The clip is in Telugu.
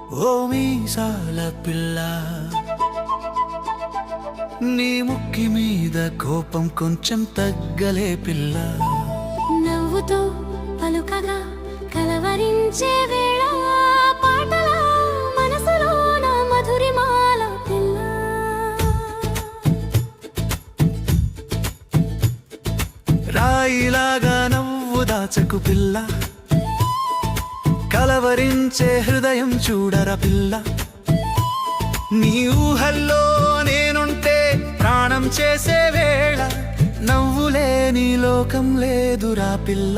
ఓ మీసాల పిల్ల, నీ ముక్కి మీద కోపం కొంచెం తగ్గలే పిల్ల. నవ్వుతో పలుకగా కలవరించే వేళ పాటల మనసులోన మధురిమాల పిల్ల. రాయిలాగా నవ్వు దాచకు పిల్ల, కలవరించే హృదయం చూడరా పిల్ల. నీ ఊహల్లో నేనుంటే ప్రాణం చేసే వేళ, నవ్వులేని లోకం లేదురా పిల్ల.